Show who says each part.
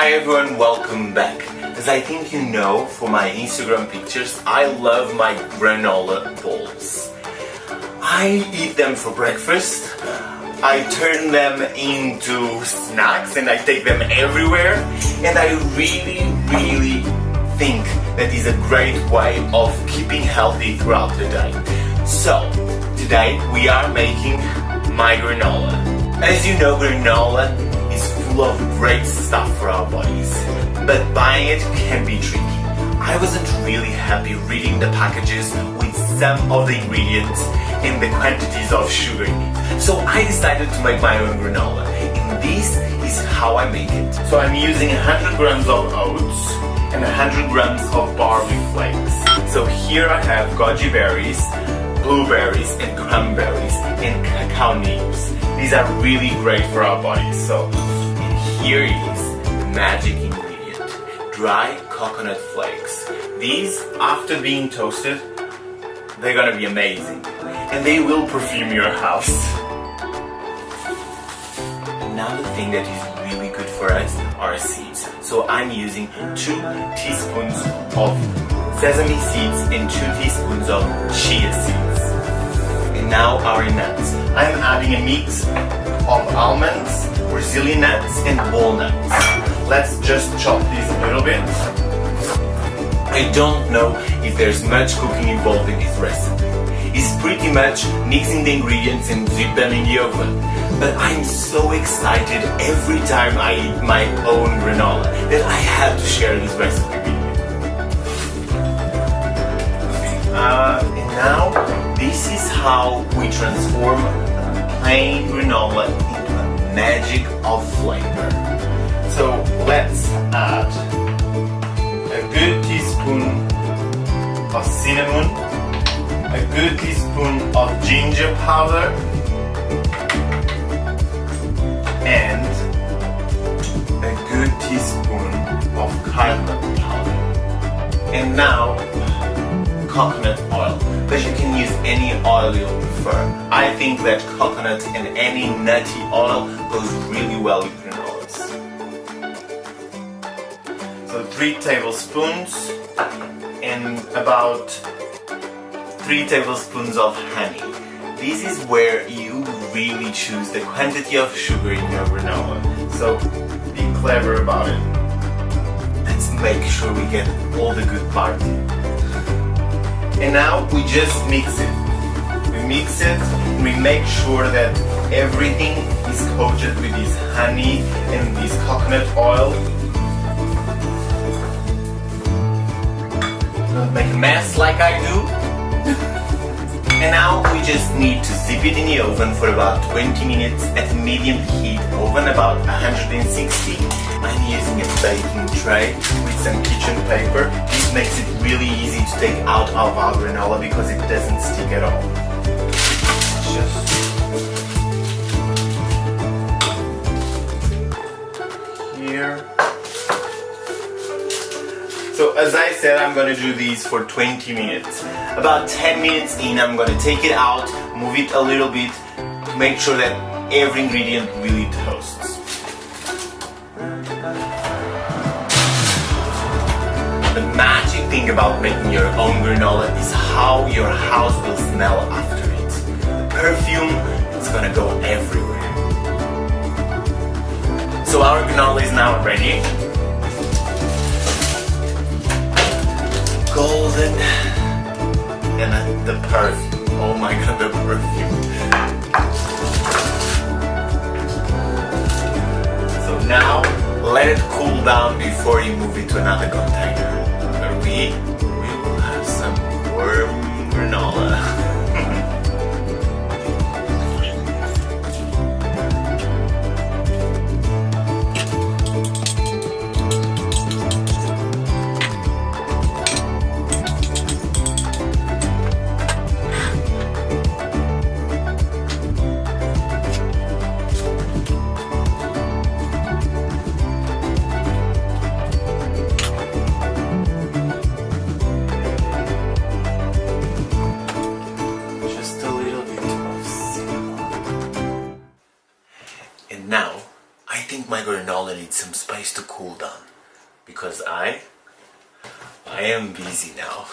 Speaker 1: Hi everyone, welcome back. As I think you know from my Instagram pictures, I love my granola balls. I eat them for breakfast, I turn them into snacks and I take them everywhere, and I really think that is a great way of keeping healthy throughout the day. So, today we are making my granola. As you know, granola is full of great stuff for our bodies, but buying it can be tricky. I wasn't really happy reading the packages with some of the ingredients and the quantities of sugar in it. So I decided to make my own granola, and this is how I make it. So I'm using 100 grams of oats and 100 grams of barley flakes. So here I have goji berries, blueberries and cranberries and cacao nibs. These are really great for our bodies. So, and here is the magic ingredient, dry coconut flakes. These, after being toasted, they're gonna be amazing, and they will perfume your house. Another thing that is really good for us are seeds. So I'm using 2 teaspoons of sesame seeds and 2 teaspoons of chia seeds. And now our nuts. I'm adding a mix of almonds, Brazilian nuts and walnuts. Let's just chop these a little bit. I don't know if there's much cooking involved in this recipe. It's pretty much mixing the ingredients and dip them in the oven. But I'm so excited every time I eat my own granola that I have to share this recipe with you. And now, this is how we transform plain granola into a magic of flavor. So let's add a good teaspoon of cinnamon, a good teaspoon of ginger powder, and a good teaspoon of cardamom powder. And now, coconut oil, but you can use any oil you prefer. I think that coconut and any nutty oil goes really well with granolas. So 3 tablespoons and about 3 tablespoons of honey. This is where you really choose the quantity of sugar in your granola. So be clever about it. Let's make sure we get all the good parts. And now we just mix it. We mix it, and we make sure that everything is coated with this honey and this coconut oil. Don't make a mess like I do. And now we just need to zip it in the oven for about 20 minutes at a medium heat oven, about 160. I'm using a baking tray with some kitchen paper. This makes it really easy to take out of our granola because it doesn't stick at all. Just here. So as I said, I'm gonna do these for 20 minutes. About 10 minutes in, I'm gonna take it out, move it a little bit to make sure that every ingredient really toasts. The magic thing about making your own granola is how your house will smell after it. The perfume is gonna go everywhere. So our granola is now ready. Golden, and the perfume. Oh my god, the perfume. So now, let it cool down before you move it to another container. Where we will have some warm granola. my granola needs some space to cool down because I am busy now.